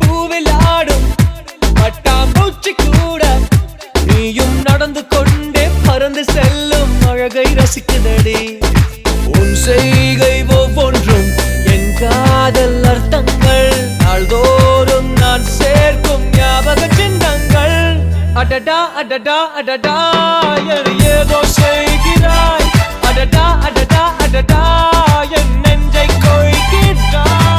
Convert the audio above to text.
பூவில் ஆடும் பட்டாம்பூச்சி கூட நீயும் நடந்து கொண்டே பறந்து செல்லும் அழகை ரசிக்குதடி. உன் செய்கை ஒவ்வொன்றும் என் காதல் அர்த்தங்கள், நாள்தோறும் நான் சேர்க்கும் ஞாபக சின்னங்கள். அடடா அடடா அடடா ஏதோ செய்கிறாய், அடடா அடடா அடடா என் நெஞ்சை கொய்கிறாய்.